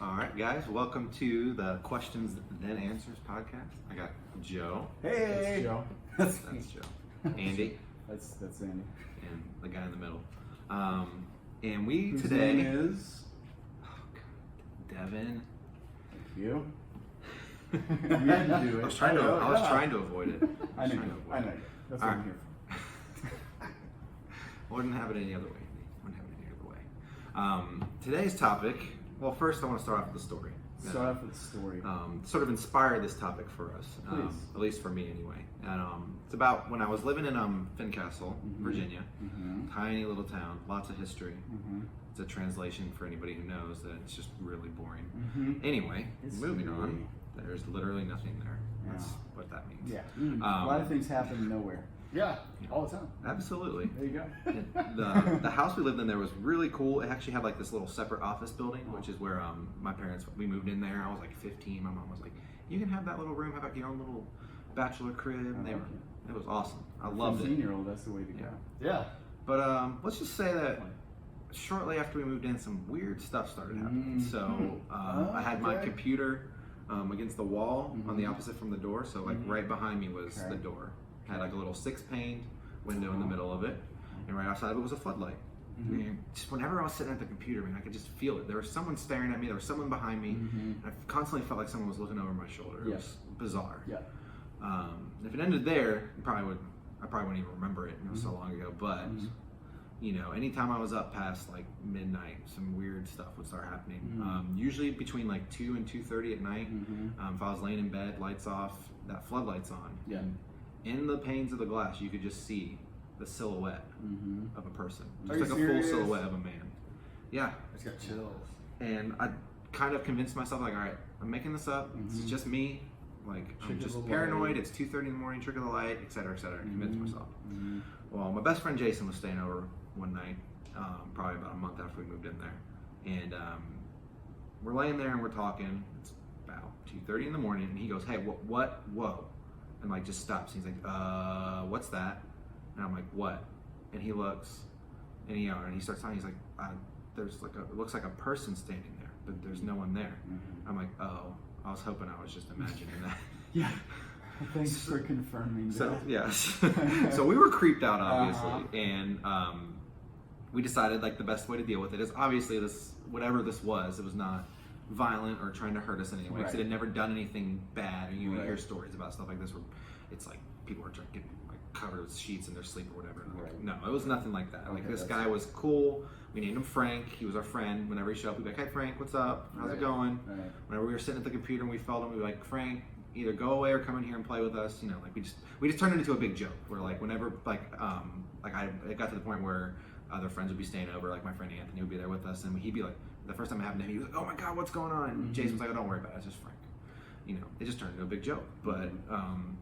All right, guys, welcome to the Questions Then Answers podcast. I got Joe. Hey, That's Joe. That's Joe. Andy. That's Andy. And the guy in the middle. And we Whose today name is Devin. Thank you. You had to do it. I was trying to avoid it. I know. That's what I'm here I wouldn't have it any other way. Today's topic. Well, first I want to start off with the story. for. Start off with the story. Sort of inspired this topic for us, Please. at least for me anyway. And it's about when I was living in Fincastle, Virginia, tiny little town, lots of history. It's a translation for anybody who knows that it's just really boring. Anyway, moving on. There's literally nothing there. That's what that means. Yeah. A lot of things happen nowhere. Yeah, all the time. Absolutely. There you go. And the house we lived in there was really cool. It actually had like this little separate office building, which is where my parents, we moved in there. I was like 15. My mom was like, you can have that little room, have like your own little bachelor crib. And it was awesome. I loved it. 15-year-old, that's the way to go. Yeah. But let's just say that shortly after we moved in, some weird stuff started happening. So I had my computer against the wall on the opposite from the door. So like right behind me was the door. Had like a little 6-pane window in the middle of it, and right outside of it was a floodlight. And just whenever I was sitting at the computer, man, I could just feel it. There was someone staring at me. There was someone behind me. I constantly felt like someone was looking over my shoulder. It was bizarre. Yeah. If it ended there, I probably wouldn't even remember it. It was so long ago. But you know, anytime I was up past like midnight, some weird stuff would start happening. Usually between like 2 and 2:30 at night. If I was laying in bed, lights off, that floodlight's on. Yeah. In the panes of the glass, you could just see the silhouette of a person. Are Just you like a full serious? silhouette of a man. Yeah. It's got chills. And I kind of convinced myself, like, all right, I'm making this up. This is just me. Like, I'm Trick of just the paranoid. light. It's 2:30 in the morning, trick of the light, et cetera, et cetera. I convinced myself. Well, my best friend Jason was staying over one night, probably about a month after we moved in there. And we're laying there and we're talking. It's about 2:30 in the morning. And he goes, hey, whoa. And like just stops. He's like, what's that? And I'm like, what? And he looks, and he starts talking. He's like, there's like it looks like a person standing there, but there's no one there. I'm like, oh, I was hoping I was just imagining that. Yeah. Thanks for confirming that. So yes, so we were creeped out obviously, and we decided like the best way to deal with it is obviously whatever this was, it was not violent or trying to hurt us in any way. Because it had never done anything bad. You hear stories about stuff like this where it's like people are getting like covered with sheets in their sleep or whatever. Like, no, it was nothing like that. Like this guy was cool. We named him Frank. He was our friend. Whenever he showed up, we'd be like, hey Frank, what's up? How's it going? Whenever we were sitting at the computer and we felt him, we'd be like, Frank, either go away or come in here and play with us. You know, like we just turned it into a big joke. Where like whenever it got to the point where other friends would be staying over, like my friend Anthony would be there with us, and he'd be like, the first time it happened to him, he was like, oh my God, what's going on? And Jason was like, oh, don't worry about it, it's just Frank. You know, it just turned into a big joke. But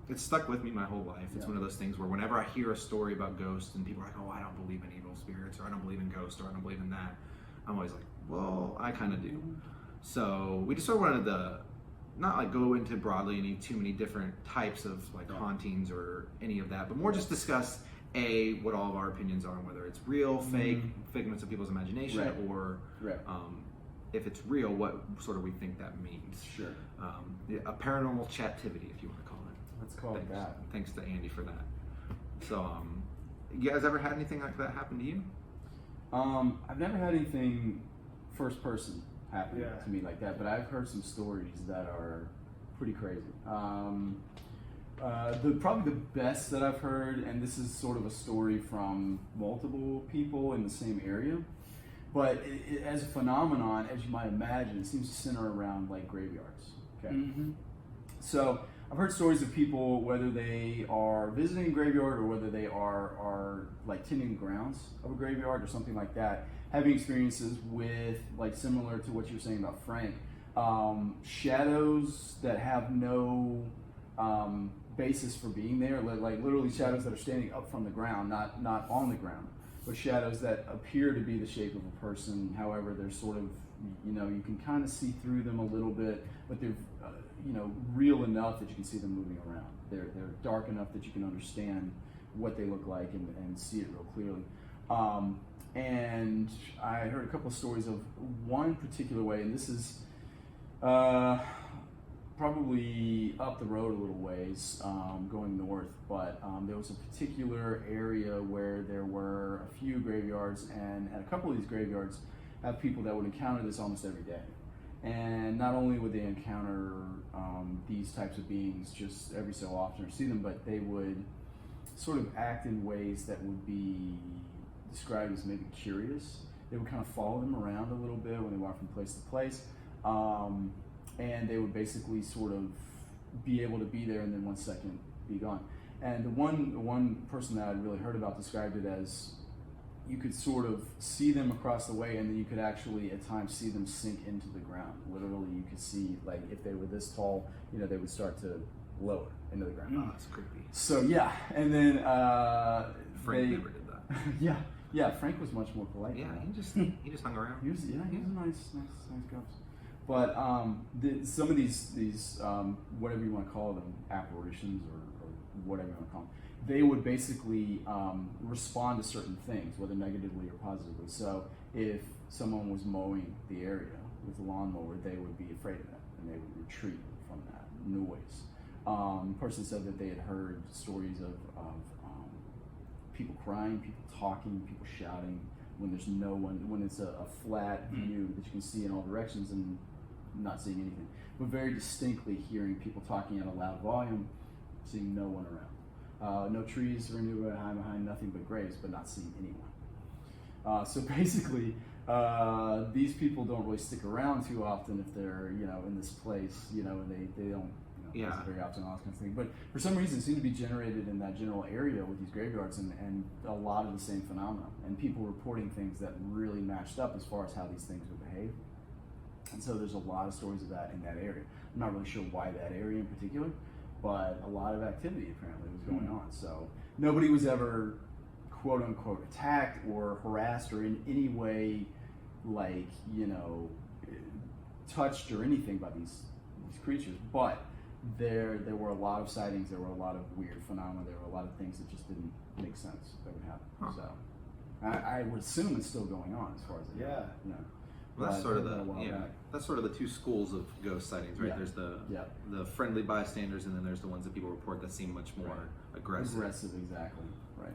it's stuck with me my whole life. It's one of those things where whenever I hear a story about ghosts and people are like, oh, I don't believe in evil spirits, or I don't believe in ghosts, or I don't believe in that, I'm always like, well, I kind of do. So we just sort of wanted to not like go into broadly any too many different types of like hauntings or any of that, but more just discuss what all of our opinions are on whether it's real, fake, figments of people's imagination, or if it's real, what sort of we think that means. Sure. A paranormal chattivity, if you want to call it. Let's call it that. Thanks to Andy for that. So, you guys ever had anything like that happen to you? I've never had anything first person happen to me like that, but I've heard some stories that are pretty crazy. Probably the best that I've heard, and this is sort of a story from multiple people in the same area, but as a phenomenon, as you might imagine, it seems to center around like graveyards. Okay, so I've heard stories of people, whether they are visiting a graveyard or whether they are like tending the grounds of a graveyard or something like that, having experiences with, like, similar to what you were saying about Frank, shadows that have no basis for being there, like literally shadows that are standing up from the ground, not on the ground, but shadows that appear to be the shape of a person. However, they're sort of, you know, you can kind of see through them a little bit, but they're you know, real enough that you can see them moving around. They're dark enough that you can understand what they look like and see it real clearly. And I heard a couple of stories of one particular way, and this is Probably up the road a little ways, going north, but there was a particular area where there were a few graveyards, and at a couple of these graveyards have people that would encounter this almost every day. And not only would they encounter these types of beings just every so often or see them, but they would sort of act in ways that would be described as maybe curious. They would kind of follow them around a little bit when they walk from place to place. And they would basically sort of be able to be there and then 1 second be gone. And the one person that I'd really heard about described it as you could sort of see them across the way, and then you could actually at times see them sink into the ground. Literally, you could see, like, if they were this tall, you know, they would start to lower into the ground. Oh, that's creepy. So yeah, and then Frank never did that. yeah, Frank was much more polite. Yeah, than he just hung around. he was a nice ghost. But some of these whatever you want to call them, apparitions or whatever you want to call them, they would basically respond to certain things, whether negatively or positively. So if someone was mowing the area with a lawnmower, they would be afraid of that, and they would retreat from that noise. The person said that they had heard stories of people crying, people talking, people shouting when there's no one, when it's a flat view that you can see in all directions and not seeing anything, but very distinctly hearing people talking at a loud volume, seeing no one around. No trees or anywhere behind, nothing but graves, but not seeing anyone. So basically, these people don't really stick around too often if they're, you know, in this place, you know, and they don't, you know, very often, all this kind of thing. But for some reason, it seemed to be generated in that general area with these graveyards, and a lot of the same phenomena, and people reporting things that really matched up as far as how these things would behave. And so there's a lot of stories of that in that area. I'm not really sure why that area in particular, but a lot of activity apparently was going on. So nobody was ever quote unquote attacked or harassed or in any way, like, you know, touched or anything by these creatures. But there were a lot of sightings, there were a lot of weird phenomena, there were a lot of things that just didn't make sense that would happen. So I would assume it's still going on as far as I know. You know. Well, that's sort of the two schools of ghost sightings, right? There's the friendly bystanders, and then there's the ones that people report that seem much more aggressive. Aggressive, exactly. Right.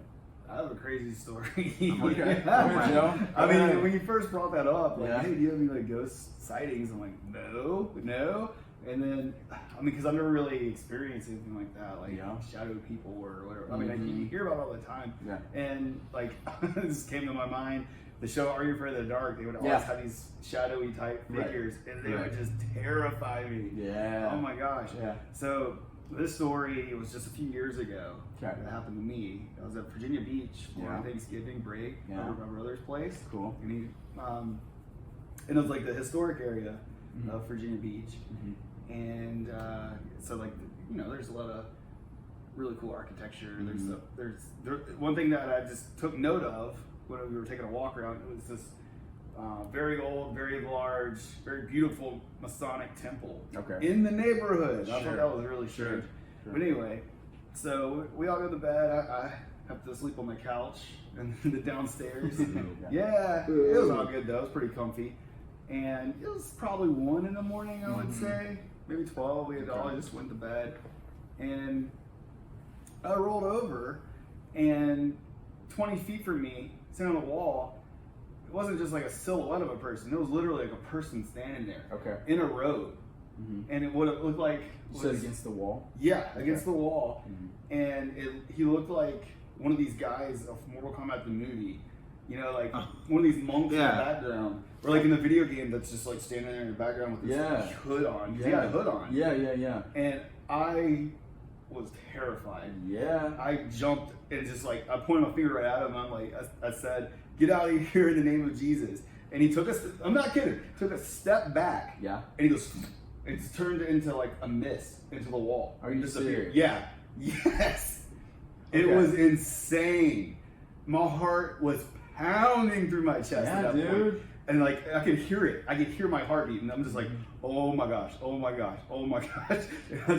I have a crazy story. Okay. Joe? I mean, when you first brought that up, like, hey, do you have any like ghost sightings? I'm like, no. And then, I mean, because I've never really experienced anything like that, like shadow people or whatever. I mean, you hear about it all the time. Yeah. And like, this came to my mind. The show Are You Afraid of the Dark? They would always have these shadowy type figures, and they would just terrify me. Yeah. Oh my gosh. Yeah. So this story was just a few years ago. That happened to me. I was at Virginia Beach for Thanksgiving break over my brother's place. Cool. And and it was like the historic area of Virginia Beach, and so like there's a lot of really cool architecture. There's one thing that I just took note of when we were taking a walk around. It was this very old, very large, very beautiful Masonic temple in the neighborhood. I thought that was really strange. But anyway, so we all go to bed. I have to sleep on the couch and the downstairs. Yeah, it was all good though. It was pretty comfy. And it was probably 1 in the morning, I would say, maybe 12. We had all just went to bed, and I rolled over, and 20 feet from me, sitting on the wall, it wasn't just like a silhouette of a person. It was literally like a person standing there in a robe. And what it looked like was against the wall. Yeah, against the wall. And he looked like one of these guys of Mortal Kombat the movie. You know, like one of these monks in the background, or like in the video game that's just like standing there in the background with this hood on. He had a hood on. Yeah. And I was terrified. Yeah. I jumped and just like I pointed my finger right at him. I'm like, I said, "Get out of here in the name of Jesus!" And he took I'm not kidding. Took a step back. Yeah. And he goes, it's turned into like a mist into the wall. Are you serious? Yeah. Yes. It was insane. My heart was pounding through my chest at that point. And like I could hear it. I could hear my heartbeat, and I'm just like, oh my gosh. And I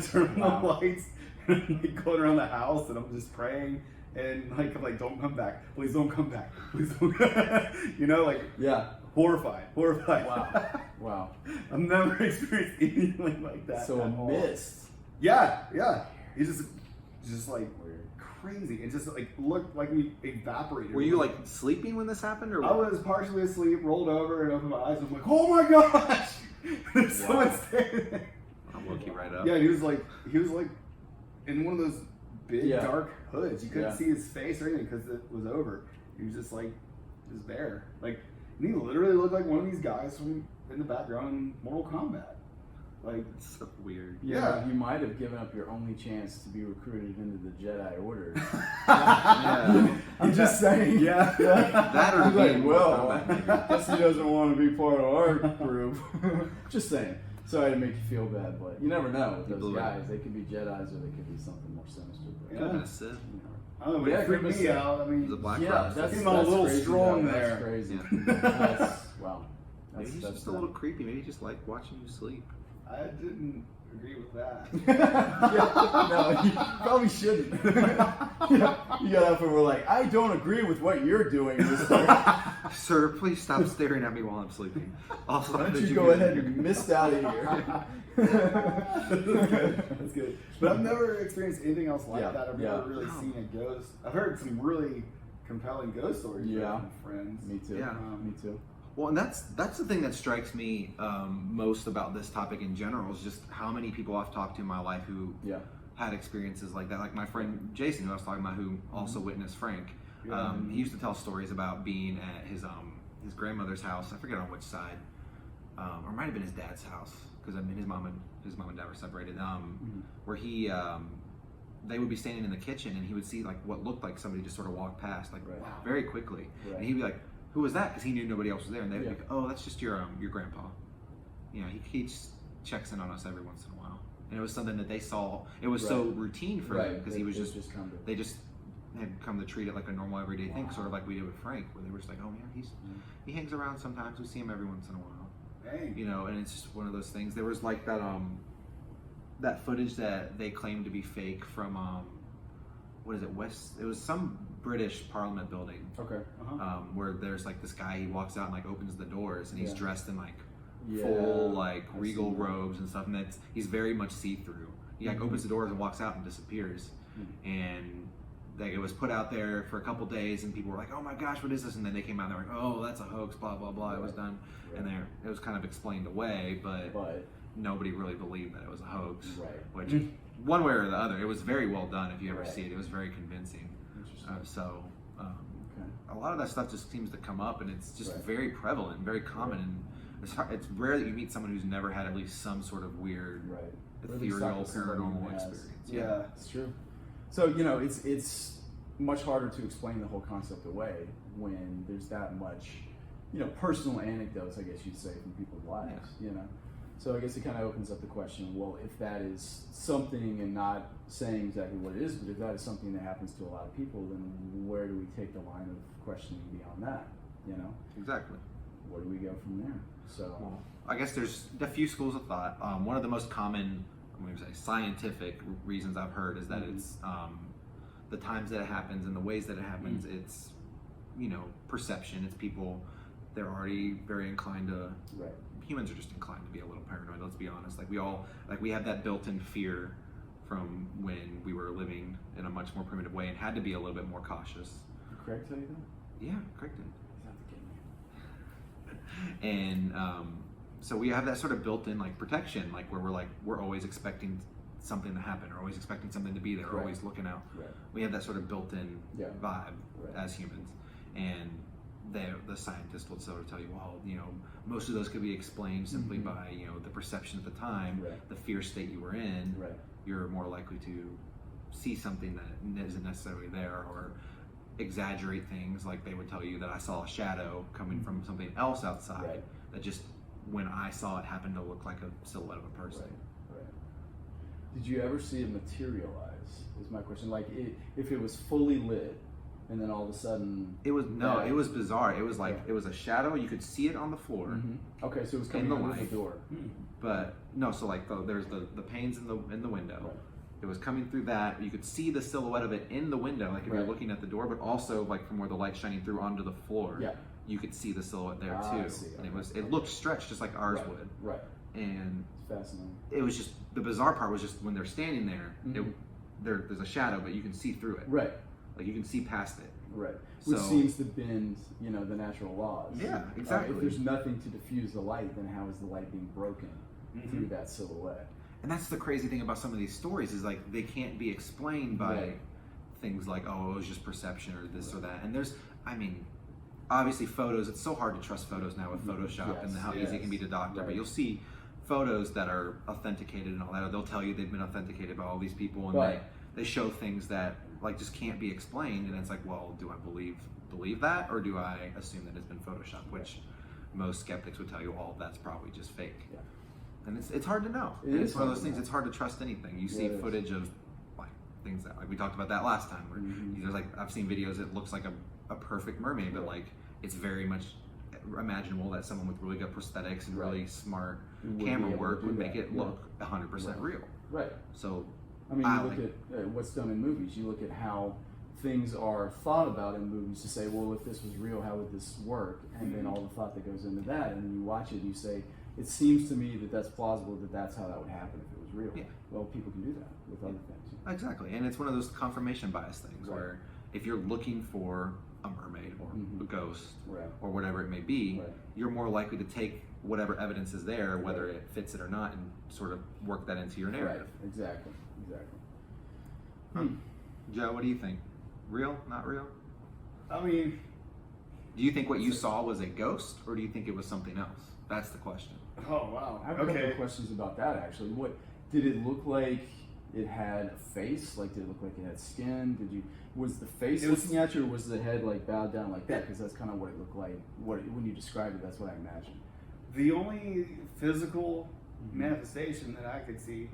turn on the lights and I'm like going around the house, and I'm just praying, and like I'm like, don't come back. Please don't come back. Please don't Horrified. Wow. Wow. I've never experienced anything like that. So a at all. mist. Yeah. It's just like Weird. crazy. It just like looked like we evaporated. Were you like sleeping when this happened, or I was partially asleep, rolled over, and opened my eyes. I'm like, oh my gosh! There's someone standing there. I woke you right up. Yeah, he was like in one of those big dark hoods. You couldn't Yeah. see his face or anything because it was over. He was just there. Like, and he literally looked like one of these guys from in the background in Mortal Kombat. Like, It's so weird. Yeah. You might have given up your only chance to be recruited into the Jedi Order. Yeah. I'm just saying. Yeah. That or He's like, being well, Mortal Kombat, maybe. guess he doesn't want to be part of our group. Just saying. Sorry to make you feel bad, but you never know with those believe guys. They could be Jedis or they could be something more sinister. But, Could have been a Sith. you know. I don't know, but Yeah, it freaked Grimace me out. I It mean, was a black Yeah, rock. that's Came out a little crazy, strong though. there. That's crazy. Yeah. That's, wow. Maybe he's just a little creepy. Maybe he just liked watching you sleep. I didn't agree with that. Yeah, no, you probably shouldn't. You got up and were like, I don't agree with what you're doing, mister. Sir, please stop staring at me while I'm sleeping. Also, Why don't did you go get ahead in and here? mist out of here? That's good. But I've never experienced anything else like Yeah, that. I've yeah. never really seen a ghost. I've heard some really compelling ghost stories Yeah. from friends. Me too. Yeah. Me too. Well, and that's the thing that strikes me most about this topic in general is just how many people I've talked to in my life who Yeah. had experiences like that. Like my friend Jason, who I was talking about, who also witnessed Frank. Yeah. He used to tell stories about being at his grandmother's house. I forget on which side, or it might have been his dad's house because I mean his mom and dad were separated. Where he they would be standing in the kitchen and he would see like what looked like somebody just sort of walk past like Right. very quickly, Right. and he'd be like, "Who was that?" Because he knew nobody else was there, and they'd be Yeah. like, "Oh, that's just your grandpa." You know, he just checks in on us every once in a while, and it was something that they saw. It was so Right. routine for them because he was They just come to. they just had come to treat it like a normal everyday thing, sort of like we did with Frank, where they were just like, "Oh man, he hangs around sometimes. We see him every once in a while." Dang. You know, and it's just one of those things. There was like that footage that they claimed to be fake from what is it, West? It was some British Parliament building Okay. where there's like this guy. He walks out and like opens the doors, and he's Yeah. dressed in like Yeah, full like I've regal seen that. robes and stuff, and he's very much see through. He like opens the doors and walks out and disappears, and like it was put out there for a couple days, and people were like, "Oh my gosh, what is this?" And then they came out and they were like, "Oh, that's a hoax, blah blah blah." It was done, and there it was kind of explained away, but nobody really believed that it was a hoax. Right. Which one way or the other, it was very well done. If you ever Right. see it, it was very convincing. Interesting. Okay. A lot of that stuff just seems to come up, and it's just Right. very prevalent, very common, and it's rare that you meet someone who's never had at least some sort of weird, Right. ethereal, paranormal experience. Yeah. It's true. So it's much harder to explain the whole concept away when there's that much, personal anecdotes, I guess you'd say, from people's lives. So I guess it kind of opens up the question. Well, if that is something, and not saying exactly what it is, but if that is something that happens to a lot of people, then where do we take the line of questioning beyond that? Exactly. Where do we go from there? So. Well, I guess there's a few schools of thought. One of the most common, I'm going to say, scientific reasons I've heard is that it's the times that it happens and the ways that it happens. It's perception. It's people. They're already very inclined to. Right. Humans are just inclined to be a little paranoid. Let's be honest. Like we have that built-in fear from when we were living in a much more primitive way and had to be a little bit more cautious. Did Craig tell you that? Yeah, Crichton. He's not the king. And so we have that sort of built-in like protection, like where we're always expecting something to happen, or always expecting something to be there, or always looking out. Right. We have that sort of built-in vibe as humans, and the scientists will sort of tell you, well, most of those could be explained simply by the perception at the time, the fear state you were in. Right. You're more likely to see something that isn't necessarily there, or exaggerate things. Like they would tell you that I saw a shadow coming from something else outside that just when I saw it happened to look like a silhouette of a person. Right. Did you ever see it materialize? Is my question. Like if it was fully lit, and then all of a sudden it was it was bizarre. It was like it was a shadow. You could see it on the floor. Okay, so it was coming in the under light. the door. But no, so like there's the panes in the window. Right. It was coming through that. You could see the silhouette of it in the window, like if you're looking at the door, but also like from where the light's shining through onto the floor. Yeah. you could see the silhouette there I too. see. And it looked stretched just like ours would. Right. And It's fascinating. it was just, the bizarre part was just when they're standing there, Mhm. there's a shadow, but you can see through it. Right. Like you can see past it. Right. Which So- seems to bend, the natural laws. Yeah, exactly. If there's nothing to diffuse the light, then how is the light being broken through that silhouette? And that's the crazy thing about some of these stories is like they can't be explained by Right. things like, oh, it was just perception or this or that. And there's, I mean, obviously photos, it's so hard to trust photos now with Photoshop and how easy it can be to doctor, but you'll see photos that are authenticated and all that, or they'll tell you they've been authenticated by all these people, and they show things that like just can't be explained, and it's like, well, do I believe that, or do I assume that it's been Photoshopped, which most skeptics would tell you all of that's probably just fake. Yeah. And it's hard to know. It And is it's one of hard those to things, know. it's hard to trust anything. You see it is. footage of like things that, like we talked about that last time, where there's like, I've seen videos, it looks like a perfect mermaid, but like it's very much imaginable that someone with really good prosthetics and really smart Would be camera able to work do would that. make it look 100% real. Right. So I mean, you look at what's done in movies. You look at how things are thought about in movies to say, well, if this was real, how would this work? And then all the thought that goes into that, and then you watch it and you say, it seems to me that that's plausible, that that's how that would happen if it was real. Yeah. Well, people can do that with other things. Exactly, and it's one of those confirmation bias things where if you're looking for a mermaid or a ghost or whatever it may be, you're more likely to take whatever evidence is there, whether it fits it or not, and sort of work that into your narrative. Right. Exactly. Joe, what do you think? Real? Not real? I mean, Do you think what you saw was a ghost, or do you think it was something else? That's the question. oh wow. I have a couple of questions about that actually. What did it look like? It had a face? Like, did it look like it had skin? Was the face looking at you, or was the head like bowed down like that? Because that's kind of what it looked like. When you described it, that's what I imagined. The only physical manifestation that I could see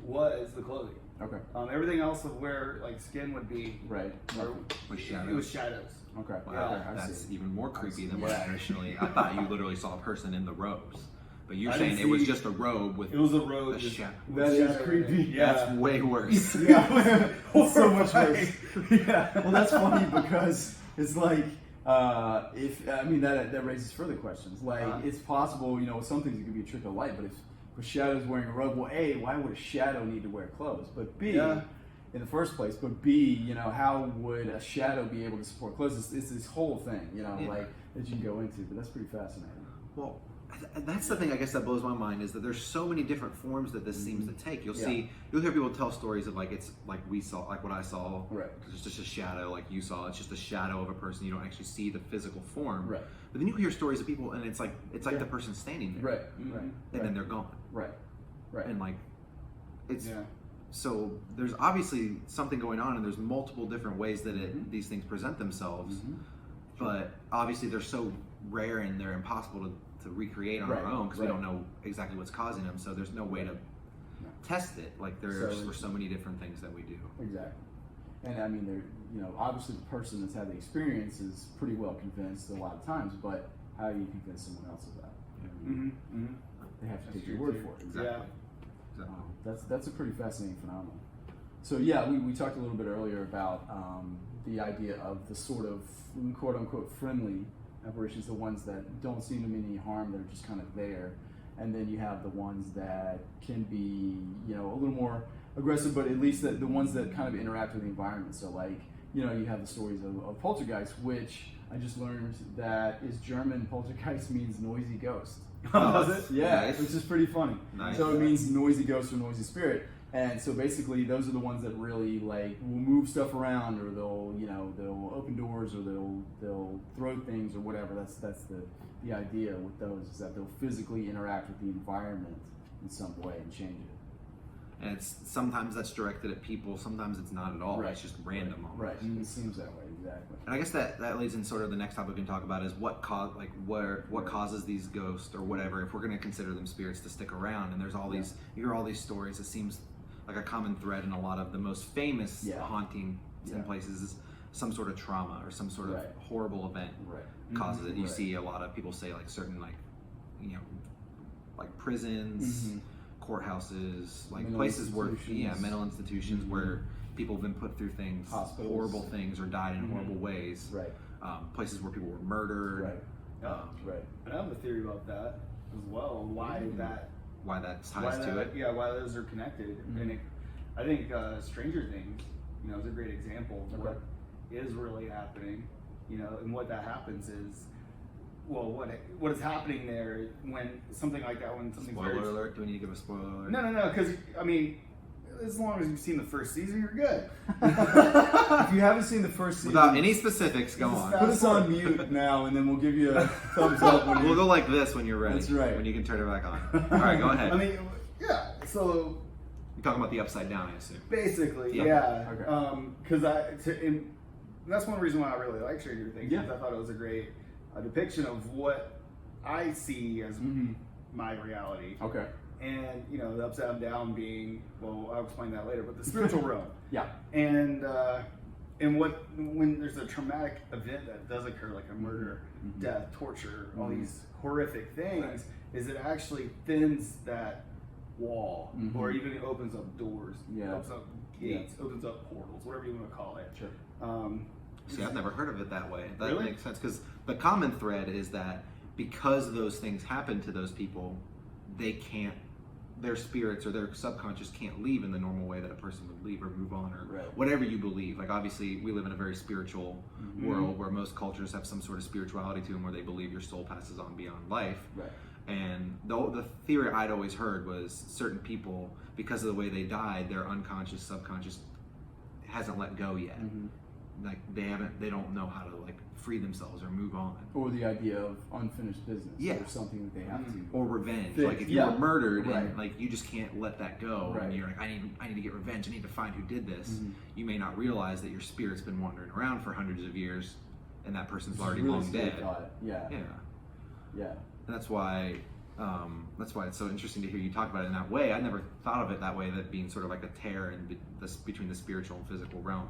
was the clothing. Okay. Everything else of where like skin would be, Right. it was shadows. Okay. Wow, Okay, I that's see. even more creepy than what Yeah. I initially. I thought you literally saw a person in the robes, but you're I saying didn't it was see- just a robe with It was a robe. a just shadow. That is creepy. Yeah. That's way worse. Yeah. So much worse. Yeah. Well, that's funny because it's like, that raises further questions. Like, it's possible, with some things it could be a trick of light, but if a shadow's wearing a robe, well, A, why would a shadow need to wear clothes? But B, in the first place, but B, how would a shadow be able to support clothes? It's this whole thing, like that you can go into, but that's pretty fascinating. Well, that's the thing I guess that blows my mind is that there's so many different forms that this seems to take. You'll hear people tell stories of like it's like we saw, like what I saw, it's just a shadow, like you saw, it's just a shadow of a person. You don't actually see the physical form. Right. But then you hear stories of people, and it's like the person standing there, Right. and then they're gone, Right. and like it's. So there's obviously something going on, and there's multiple different ways that these things present themselves. But obviously they're so rare and they're impossible to recreate on our own because we don't know exactly what's causing them. So there's no way to test it. Like there's so many different things that we do. Exactly. And I mean, obviously the person that's had the experience is pretty well convinced a lot of times, but how do you convince someone else of that? They have to take your word for it. Exactly. That's a pretty fascinating phenomenon. So we talked a little bit earlier about the idea of the sort of quote unquote friendly apparitions, the ones that don't seem to mean any harm, that are just kind of there, and then you have the ones that can be a little more aggressive, but at least the ones that kind of interact with the environment. So like you have the stories of poltergeist, which I just learned that is German. Poltergeist means noisy ghost. Does it? Yeah, Nice. which is pretty funny. Nice. So it means noisy ghost or noisy spirit. And so basically those are the ones that really like will move stuff around, or they'll open doors, or they'll throw things or whatever. That's the idea with those, is that they'll physically interact with the environment in some way and change it. And it's sometimes that's directed at people, sometimes it's not at all. Right. It's just random almost. Right. And it seems that way, exactly. And I guess that leads in sort of the next topic we can talk about is what causes these ghosts or whatever, if we're going to consider them spirits, to stick around. And there's all these, you hear all these stories. It seems like a common thread in a lot of the most famous hauntings in places is some sort of trauma or some sort of horrible event causes it. You see a lot of people say like certain like prisons, courthouses, like mental places where institutions. mental institutions where people have been put through things, Hospitals. horrible things, or died in horrible ways. Right. places where people were murdered. Right. Right. And I have a theory about that as well. Why that ties to it. Yeah, why those are connected. And I think Stranger Things, is a great example of what is really happening. And what that happens is, well, what is happening there when something like that, when something Spoiler alert? Do we need to give a spoiler alert? No, because as long as you've seen the first season, you're good. If you haven't seen the first season, without any specifics, go on. Put us on mute now, and then we'll give you a thumbs up. We'll go like this when you're ready. That's right. When you can turn it back on. All right, go ahead. Yeah. So you're talking about the upside down, I assume. Basically, yeah. Because that's one reason why I really like Stranger Things. Yeah. I thought it was a great depiction of what I see as my reality. Okay. And the upside down being, well, I'll explain that later, but the spiritual realm. Yeah. And when there's a traumatic event that does occur, like a murder, death, torture, all these horrific things, is it actually thins that wall, or even opens up doors, opens up gates, opens up portals, whatever you want to call it. Sure. See, I've never heard of it that way. That Really? makes sense, because the common thread is that because those things happen to those people, their spirits or their subconscious can't leave in the normal way that a person would leave or move on, or whatever you believe. Like, obviously, we live in a very spiritual world where most cultures have some sort of spirituality to them, where they believe your soul passes on beyond life. Right. And the theory I'd always heard was certain people, because of the way they died, their unconscious, subconscious hasn't let go yet. Like they don't know how to free themselves or move on. Or the idea of unfinished business. Yeah. Or something that they have to. Or revenge. Think. Like if you were murdered and Right. you just can't let that go, and you're like, I need to get revenge. I need to find who did this. You may not realize that your spirit's been wandering around for hundreds of years, and that person's already really long dead. Yeah. And that's why it's so interesting to hear you talk about it in that way. I never thought of it that way, that being sort of like a tear between the spiritual and physical realm.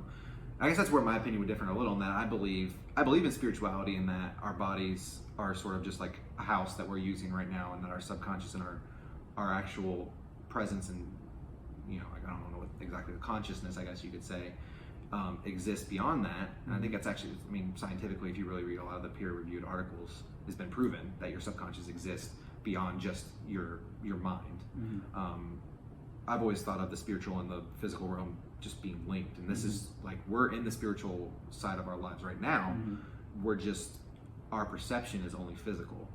I guess that's where my opinion would differ a little, in that I believe in spirituality, in that our bodies are sort of just like a house that we're using right now, and that our subconscious and our actual presence and I don't know what exactly the consciousness, I guess you could say, exists beyond that. And I think that's actually, scientifically, if you really read a lot of the peer-reviewed articles, it's been proven that your subconscious exists beyond just your mind. I've always thought of the spiritual and the physical realm just being linked, and this is we're in the spiritual side of our lives right now. We're just, our perception is only physical,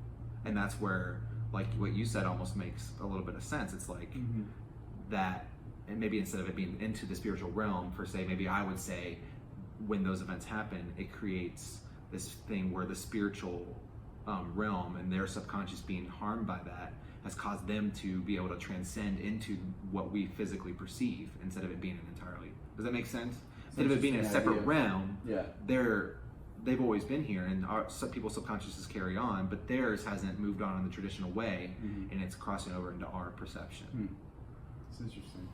and that's where what you said almost makes a little bit of sense. It's that, and maybe instead of it being into the spiritual realm per se, maybe I would say when those events happen, it creates this thing where the spiritual realm and their subconscious being harmed by that has caused them to be able to transcend into what we physically perceive, instead of it being an entirely. Does that make sense? Instead of it being a separate realm, they've always been here, and some people's subconsciouses carry on, but theirs hasn't moved on in the traditional way, and it's crossing over into our perception. It's interesting.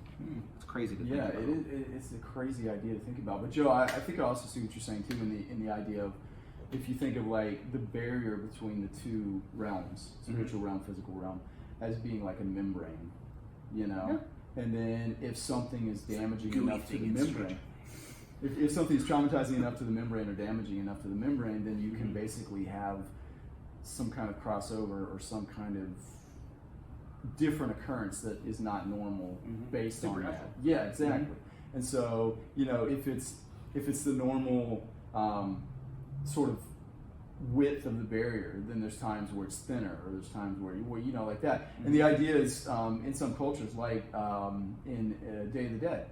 It's crazy to think Yeah, about. it's a crazy idea to think about. But Joe, I think I also see what you're saying too in the idea of, if you think of the barrier between the two realms, spiritual realm, physical realm, as being like a membrane, and then if something is damaging enough to the membrane, if something's traumatizing enough to the membrane or damaging enough to the membrane, then you can basically have some kind of crossover or some kind of different occurrence that is not normal based on that. Yeah, exactly. And so, if it's the normal sort of width of the barrier, then there's times where it's thinner, or there's times where like that. And the idea is, in some cultures, in Day of the Dead,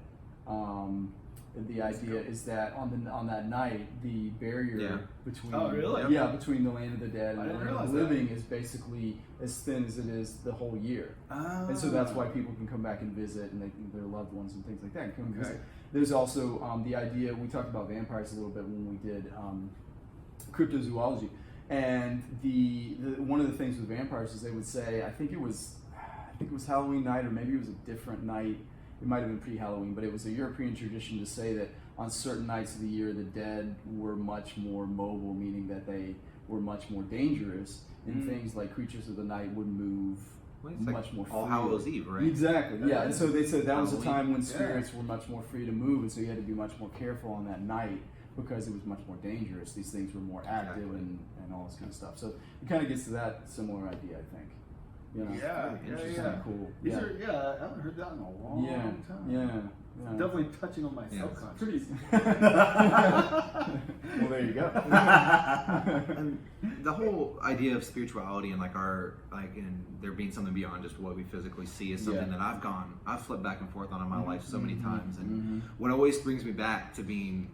the idea is that on that night, the barrier between between the land of the dead and the land of the living is basically as thin as it is the whole year. And so that's why people can come back and visit, and their loved ones and things like that can come visit. There's also the idea, we talked about vampires a little bit when we did cryptozoology, and the one of the things with vampires is they would say, I think it was Halloween night, or maybe it was a different night. It might have been pre-Halloween, but it was a European tradition to say that on certain nights of the year, the dead were much more mobile, meaning that they were much more dangerous, and things like creatures of the night would move much more freely. All Hallows Eve, right? Exactly, yeah. And so they said that was a time when spirits were much more free to move, and so you had to be much more careful on that night because it was much more dangerous. These things were more active and all this kind of stuff. So it kind of gets to that similar idea, I think. You know? Yeah. Cool. These are, I haven't heard that in a long time. Yeah. Definitely touching on my subconscious. Pretty. Well, there you go. And the whole idea of spirituality and and there being something beyond just what we physically see is something that I've flipped back and forth on in my life so many times. And what always brings me back to being,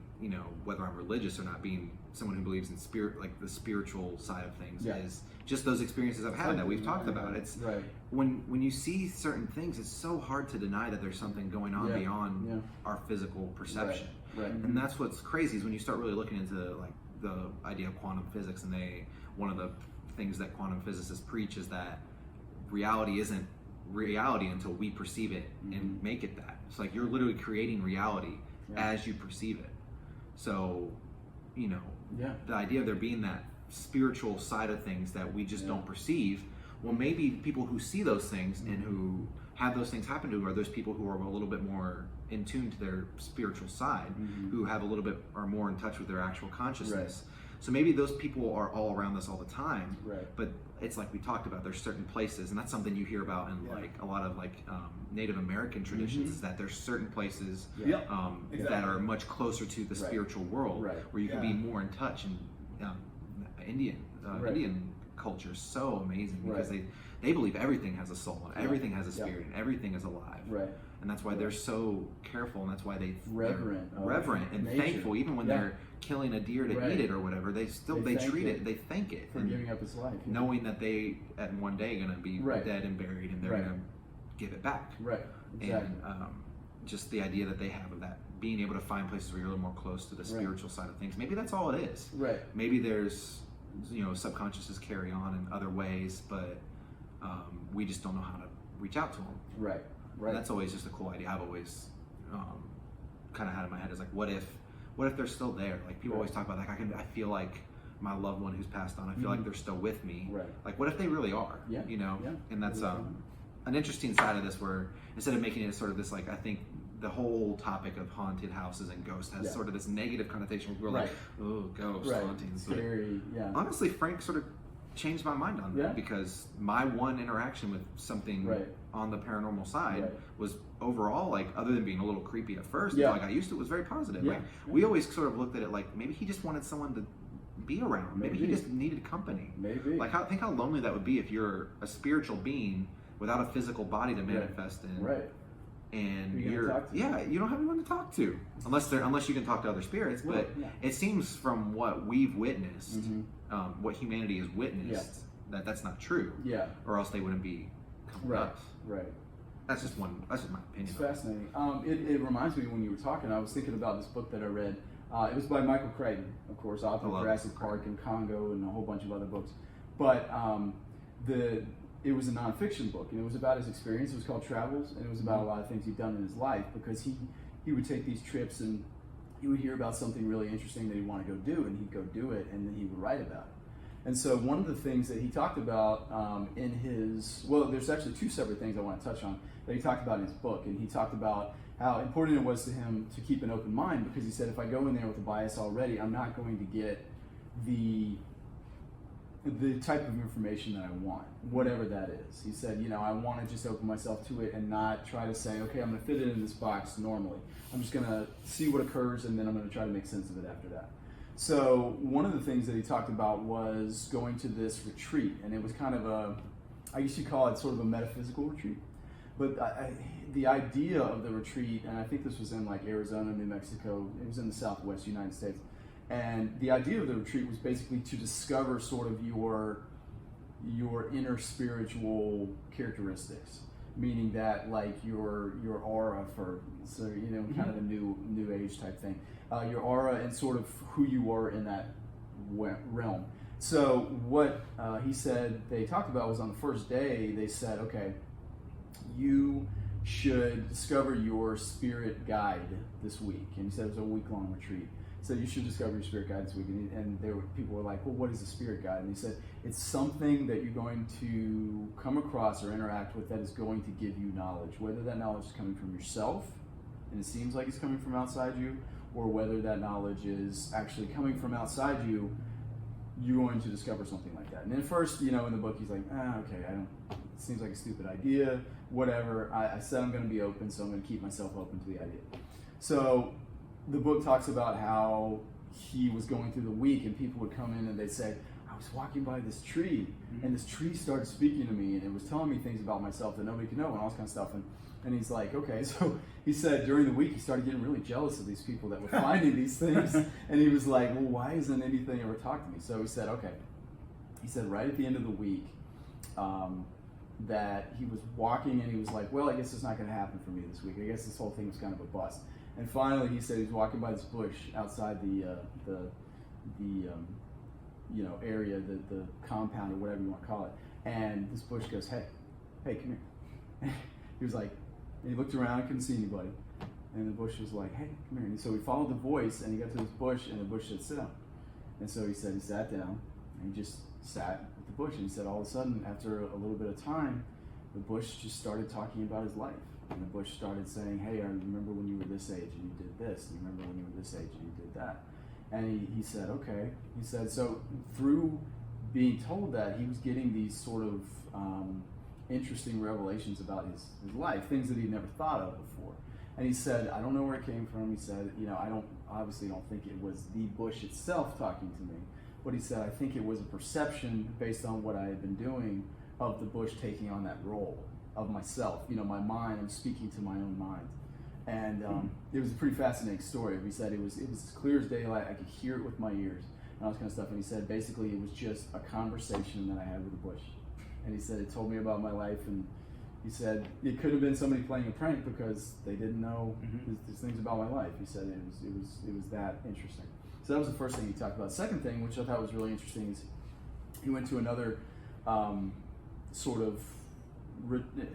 whether I'm religious or not, being someone who believes in spirit, like the spiritual side of things, is just those experiences I've had that we've talked about. It's when you see certain things, it's so hard to deny that there's something going on beyond our physical perception. And that's what's crazy is when you start really looking into like the idea of quantum physics, and one of the things that quantum physicists preach is that reality isn't reality until we perceive it and make it that. It's like you're literally creating reality as you perceive it. So, the idea of there being that spiritual side of things that we just don't perceive, well, maybe people who see those things and who have those things happen to are those people who are a little bit more in tune to their spiritual side, who have a little bit, are more in touch with their actual consciousness. So maybe those people are all around us all the time, but it's like we talked about, there's certain places, and that's something you hear about in like a lot of Native American traditions, is that there's certain places that are much closer to the spiritual world, where you can be more in touch. And Indian culture is so amazing because they believe everything has a soul and everything has a spirit and everything is alive. And that's why they're so careful, and that's why they're reverent and thankful, even when they're killing a deer to eat it or whatever. They treat it. They thank it for giving up its life, knowing that they at one day going to be dead and buried, and they're going to give it back. And just the idea that they have of that, being able to find places where you're a little more close to the spiritual side of things. Maybe that's all it is. Maybe there's subconsciouses carry on in other ways, but we just don't know how to reach out to them. And that's always just a cool idea I've always kind of had in my head, is like, what if they're still there? Like people always talk about, like, I feel like my loved one who's passed on, I feel like they're still with me. Like, what if they really are? And that's an interesting side of this, where instead of making it sort of this, like, I think the whole topic of haunted houses and ghosts has sort of this negative connotation where we're like, oh, ghosts, hauntings. Scary. Honestly, Frank sort of changed my mind on that, because my one interaction with something on the paranormal side was overall, like, other than being a little creepy at first, until I got used to it, was very positive. We always sort of looked at it like maybe he just wanted someone to be around. Maybe he just needed company. Like, think how lonely that would be if you're a spiritual being without a physical body to manifest in. And you don't have anyone to talk to unless you can talk to other spirits. But it seems from what we've witnessed, what humanity has witnessed, that's not true. Or else they wouldn't be coming to us. That's just my opinion. It's fascinating. It reminds me, when you were talking, I was thinking about this book that I read. It was by Michael Crichton, of course, author of Jurassic Park and Congo and a whole bunch of other books. But it was a nonfiction book, and it was about his experience. It was called Travels, and it was about a lot of things he'd done in his life, because he would take these trips and he would hear about something really interesting that he wanted to go do, and he'd go do it, and then he would write about it. And so one of the things that he talked about there's actually two separate things I want to touch on that he talked about in his book. And he talked about how important it was to him to keep an open mind, because he said, if I go in there with a bias already, I'm not going to get the type of information that I want, whatever that is. He said, I want to just open myself to it and not try to say, okay, I'm going to fit it in this box normally. I'm just going to see what occurs, and then I'm going to try to make sense of it after that. So one of the things that he talked about was going to this retreat, and it was kind of I guess you call it sort of a metaphysical retreat. But the idea of the retreat, and I think this was in like Arizona, New Mexico, it was in the Southwest United States. And the idea of the retreat was basically to discover sort of your inner spiritual characteristics, meaning that, like, your aura, kind of a new age type thing, your aura and sort of who you are in that realm. So what he said they talked about was, on the first day they said, okay, you should discover your spirit guide this week. And he said it was a week-long retreat. So you should discover your spirit guide this week. And people were like, well, what is a spirit guide? And he said, it's something that you're going to come across or interact with that is going to give you knowledge, whether that knowledge is coming from yourself, and it seems like it's coming from outside you, or whether that knowledge is actually coming from outside you, you're going to discover something like that. And then first, in the book, he's like, okay, it seems like a stupid idea, whatever. I said I'm going to be open, so I'm going to keep myself open to the idea. So the book talks about how he was going through the week, and people would come in and they'd say, I was walking by this tree, and this tree started speaking to me, and it was telling me things about myself that nobody could know, and all this kind of stuff. And he's like, okay. So he said during the week he started getting really jealous of these people that were finding these things, and he was like, well, why isn't anything ever talked to me? So he said, okay. He said right at the end of the week that he was walking, and he was like, well, I guess it's not going to happen for me this week. I guess this whole thing was kind of a bust. And finally, he said he was walking by this bush outside the area, the compound or whatever you want to call it. And this bush goes, hey, come here. He was like, and he looked around, couldn't see anybody. And the bush was like, hey, come here. And so he followed the voice, and he got to this bush, and the bush said, sit down. And so he said he sat down, and he just sat with the bush. And he said all of a sudden, after a little bit of time, the bush just started talking about his life. And the bush started saying, hey, I remember when you were this age and you did this. And you remember when you were this age and you did that. And he said, okay. He said, so through being told that, he was getting these sort of interesting revelations about his life, things that he'd never thought of before. And he said, I don't know where it came from. He said, I obviously don't think it was the bush itself talking to me. But he said, I think it was a perception based on what I had been doing of the bush taking on that role of myself. My mind, I'm speaking to my own mind. And it was a pretty fascinating story. He said it was as clear as daylight. I could hear it with my ears and all this kind of stuff. And he said basically it was just a conversation that I had with the bush. And he said it told me about my life, and he said it could have been somebody playing a prank because they didn't know these things about my life. He said it was that interesting. So that was the first thing he talked about. Second thing, which I thought was really interesting, is he went to another sort of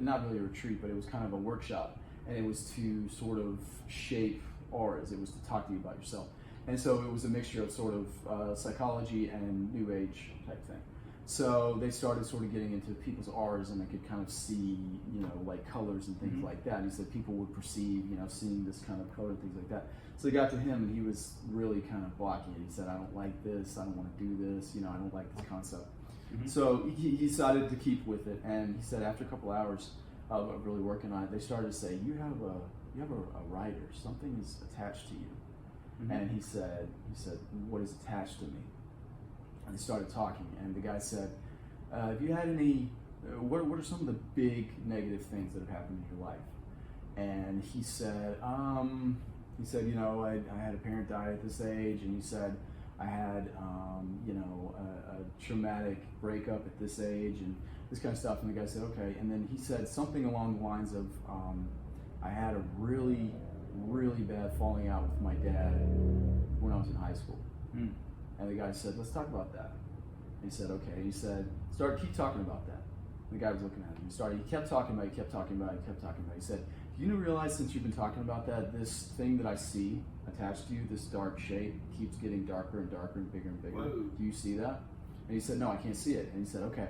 not really a retreat, but it was kind of a workshop, and it was to sort of shape auras. It was to talk to you about yourself. And so it was a mixture of sort of psychology and New Age type thing. So they started sort of getting into people's auras, and they could kind of see, like colors and things like that. And he said people would perceive, seeing this kind of color and things like that. So they got to him, and he was really kind of blocking it. He said, I don't like this. I don't want to do this. I don't like this concept. So he decided to keep with it. And he said after a couple hours of really working on it, they started to say, you have a rider. Something is attached to you. And he said, what is attached to me? And they started talking, and the guy said, have you had any, what are some of the big negative things that have happened in your life? And he said, I had a parent die at this age, and he said, I had, a traumatic breakup at this age, and this kind of stuff. And the guy said, okay. And then he said something along the lines of, I had a really, really bad falling out with my dad when I was in high school. And the guy said, let's talk about that. And he said, okay. And he said, keep talking about that. And the guy was looking at him. He kept talking about it, He said, do you realize since you've been talking about that, this thing that I see attached to you, this dark shape, keeps getting darker and darker and bigger and bigger. Whoa. Do you see that? And he said, no, I can't see it. And he said, okay,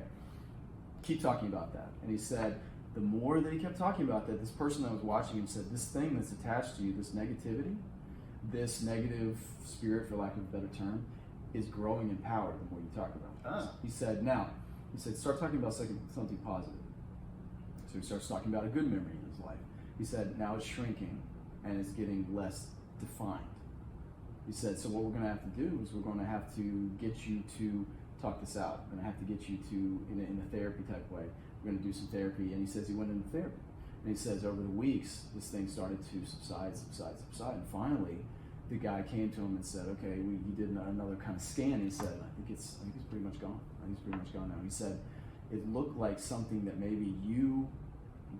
keep talking about that. And he said, the more that he kept talking about that, this person that was watching him said, this thing that's attached to you, this negativity, this negative spirit, for lack of a better term, is growing in power the more you talk about this. He said, start talking about something positive. So he starts talking about a good memory in his life. He said, now it's shrinking and it's getting less defined. He said, so what we're going to have to do is we're going to have to get you to talk this out. We're going to have to get you to, in a therapy type way, we're going to do some therapy. And he says he went into therapy. And he says over the weeks, this thing started to subside. And finally, the guy came to him and said, okay, he did another kind of scan. He said, I think it's pretty much gone. Now. He said, it looked like something that maybe you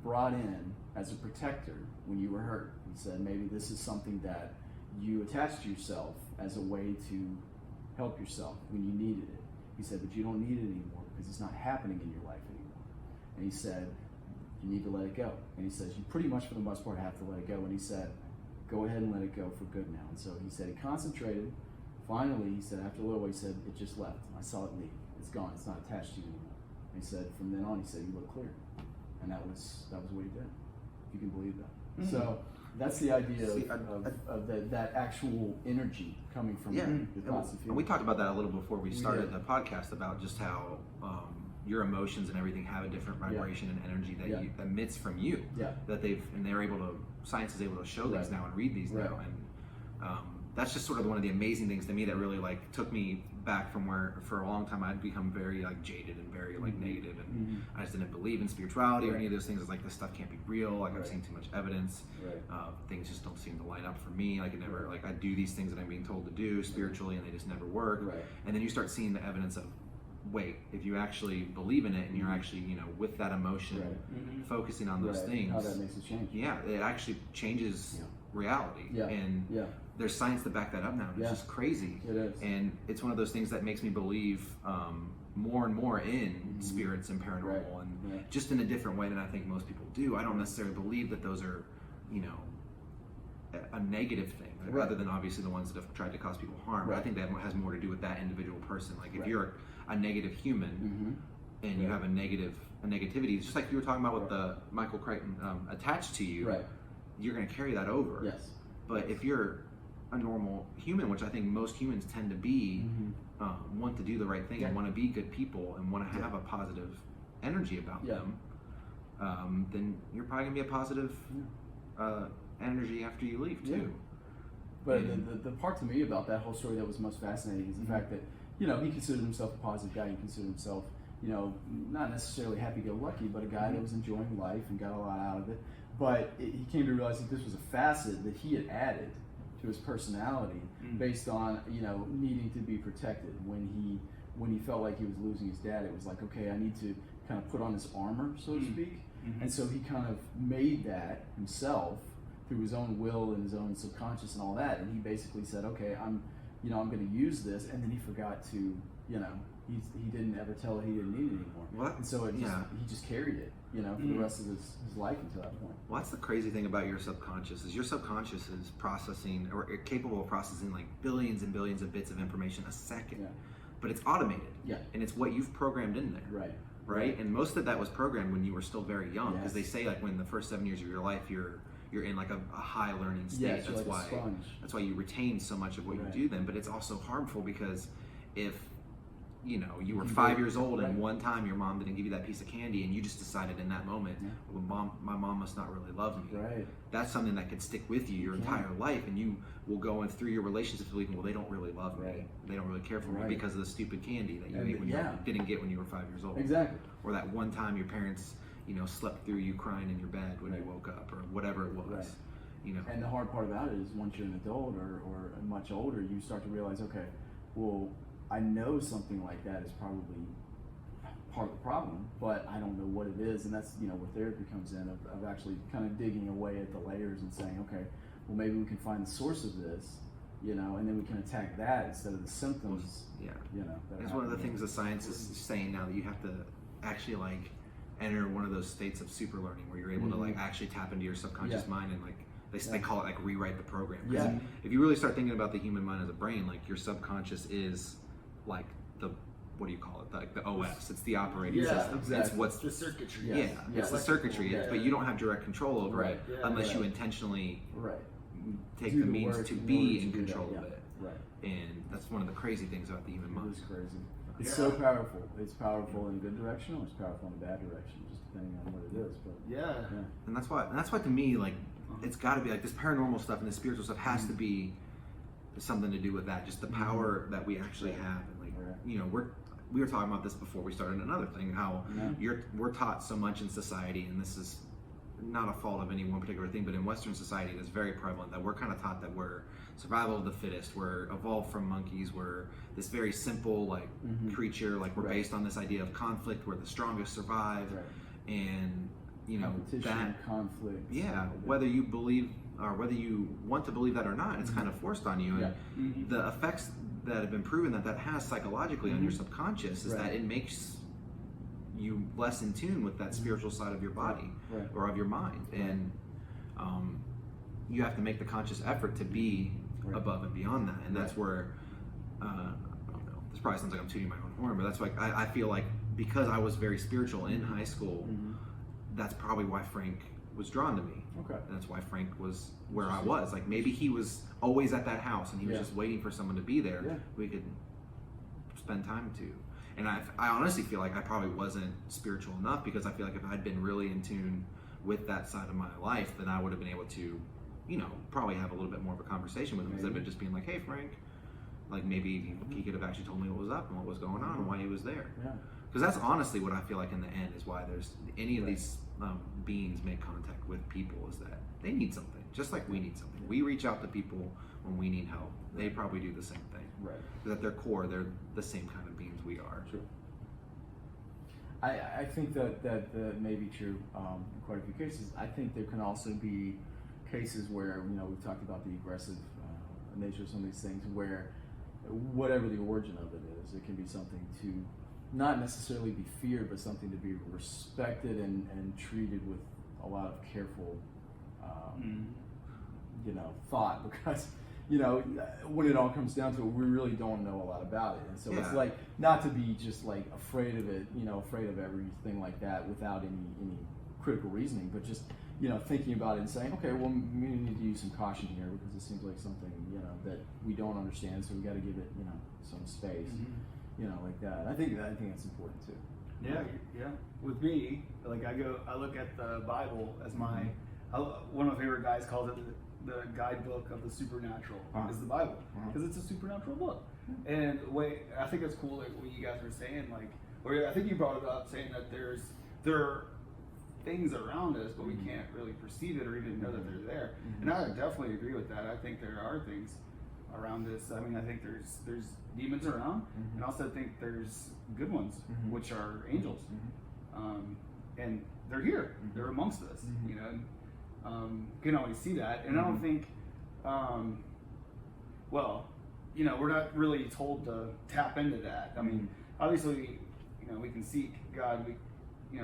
brought in as a protector when you were hurt. He said, maybe this is something that you attached to yourself as a way to help yourself when you needed it. He said, but you don't need it anymore because it's not happening in your life anymore. And he said, you need to let it go. And he says, you pretty much for the most part have to let it go. And he said, go ahead and let it go for good now. And so he said he concentrated. Finally, he said after a little while, he said, it just left. I saw it leave. It's gone. It's not attached to you anymore. And he said from then on, he said, you look clear. And that was what he did, if you can believe that. So That's the idea of that actual energy coming from your thoughts and feelings. And we talked about that a little before we started did. the podcast about just how your emotions and everything have a different vibration and energy that you, emits from you. Yeah. That they're able to, science is able to show these now and read these now, and that's just sort of one of the amazing things to me that really like took me back from where for a long time I'd become very like jaded and very like negative, and I just didn't believe in spirituality or any of those things. It's like this stuff can't be real. Like I've seen too much evidence. Things just don't seem to line up for me. Like it never like I do these things that I'm being told to do spiritually, and they just never work. And then you start seeing the evidence of, wait, if you actually believe in it and you're actually, you know, with that emotion, focusing on those things, how that makes a change. Yeah, it actually changes reality. And there's science to back that up now. It's just crazy. It is. And it's one of those things that makes me believe more and more in spirits and paranormal, and just in a different way than I think most people do. I don't necessarily believe that those are, you know, a negative thing, rather than obviously the ones that have tried to cause people harm. But I think that has more to do with that individual person. Like if you're a negative human and you have a negativity, it's just like you were talking about with the Michael Crichton attached to you, you're going to carry that over. Yes. But if you're a normal human, which I think most humans tend to be, want to do the right thing and want to be good people and want to have a positive energy about them, then you're probably going to be a positive energy after you leave too. But the part to me about that whole story that was most fascinating is the fact that, you know, he considered himself a positive guy. He considered himself, you know, not necessarily happy-go-lucky, but a guy that was enjoying life and got a lot out of it. But he came to realize that this was a facet that he had added to his personality based on, you know, needing to be protected. When he felt like he was losing his dad, it was like, okay, I need to kind of put on this armor, so to speak. And so he kind of made that himself through his own will and his own subconscious and all that. And he basically said, okay, I'm going to use this. And then he forgot to, you know, he didn't ever tell it he didn't need it anymore. What? And so he just carried it, you know, for the rest of his life until that point. Well, that's the crazy thing about your subconscious is processing, or capable of processing like billions and billions of bits of information a second. But it's automated. And it's what you've programmed in there. Right? And most of that was programmed when you were still very young, because they say like when the first 7 years of your life you're in like a high learning state. That's why you retain so much of what you do then. But it's also harmful because if you know you were 5 years old and one time your mom didn't give you that piece of candy and you just decided in that moment, well, my mom must not really love me. That's something that could stick with you your entire life, and you will go in through your relationships believing, well, they don't really love me. They don't really care for me because of the stupid candy that you ate when you didn't get when you were 5 years old. Or that one time your parents, you know, slept through you crying in your bed when you woke up, or whatever it was. You know. And the hard part about it is once you're an adult or much older, you start to realize, okay, well, I know something like that is probably part of the problem, but I don't know what it is. And that's, you know, where therapy comes in, of actually kind of digging away at the layers and saying, okay, well, maybe we can find the source of this, you know, and then we can attack that instead of the symptoms. You know, it's one of the things that science is saying now, that you have to actually like enter one of those states of super learning where you're able to like actually tap into your subconscious mind and like they call it like rewrite the program. If you really start thinking about the human mind as a brain, like your subconscious is like the, what do you call it? Like the OS. It's the operating system. It's what's the circuitry. It's the circuitry. But you don't have direct control over it unless you intentionally take the means to be in control of it. And that's one of the crazy things about the human mind. It is crazy. It's so powerful. It's powerful in a good direction, or it's powerful in a bad direction, just depending on what it is. But and that's why to me, like, it's got to be like this paranormal stuff and the spiritual stuff has to be something to do with that, just the power that we actually have. And like, you know, we were talking about this before we started another thing, how we're taught so much in society, and this is not a fault of any one particular thing, but in Western society it is very prevalent that we're kind of taught that we're survival of the fittest, we're evolved from monkeys, we're this very simple like creature, like we're based on this idea of conflict, where the strongest survive, and you know that conflict, whether you believe or whether you want to believe that or not, it's kind of forced on you. And the effects that have been proven that has psychologically on your subconscious is that it makes you less in tune with that spiritual side of your body or of your mind, and you have to make the conscious effort to be above and beyond that. And that's where I don't know, this probably sounds like I'm tooting my own horn, but that's why I feel like because I was very spiritual in high school, that's probably why Frank was drawn to me. Okay. And that's why Frank was where I was. Like maybe he was always at that house and he was just waiting for someone to be there. Yeah. We could spend time to. And I honestly feel like I probably wasn't spiritual enough, because I feel like if I'd been really in tune with that side of my life, then I would have been able to, probably have a little bit more of a conversation with him, instead of just being like, hey Frank, like maybe he could have actually told me what was up and what was going on and why he was there. Yeah. Because that's honestly what I feel like in the end is why there's any of these beings make contact with people, is that they need something, just like we need something. We reach out to people when we need help. They probably do the same thing. Right. Because at their core, they're the same kind of beings we are. Sure. I think that may be true in quite a few cases. I think there can also be cases where, we've talked about the aggressive nature of some of these things, where whatever the origin of it is, it can be something to not necessarily be feared, but something to be respected and treated with a lot of careful, thought, because, when it all comes down to it, we really don't know a lot about it. And so it's like, not to be just like afraid of it, afraid of everything like that without any critical reasoning, but just, thinking about it and saying, okay, well, we need to use some caution here, because it seems like something, that we don't understand, so we got to give it, some space, like that. I think that's important too. Yeah. With me, like I look at the Bible as my, one of my favorite guys calls it the guidebook of the supernatural, is the Bible, because it's a supernatural book. And I think it's cool, like what you guys were saying, like, or I think you brought it up, saying that there are things around us, but we can't really perceive it or even know that they're there. And I definitely agree with that. I think there are things around us. I mean, I think there's demons around, and also I think there's good ones, which are angels, and they're here. They're amongst us. Can always see that, and I don't think, we're not really told to tap into that. I mean, obviously, we can seek God,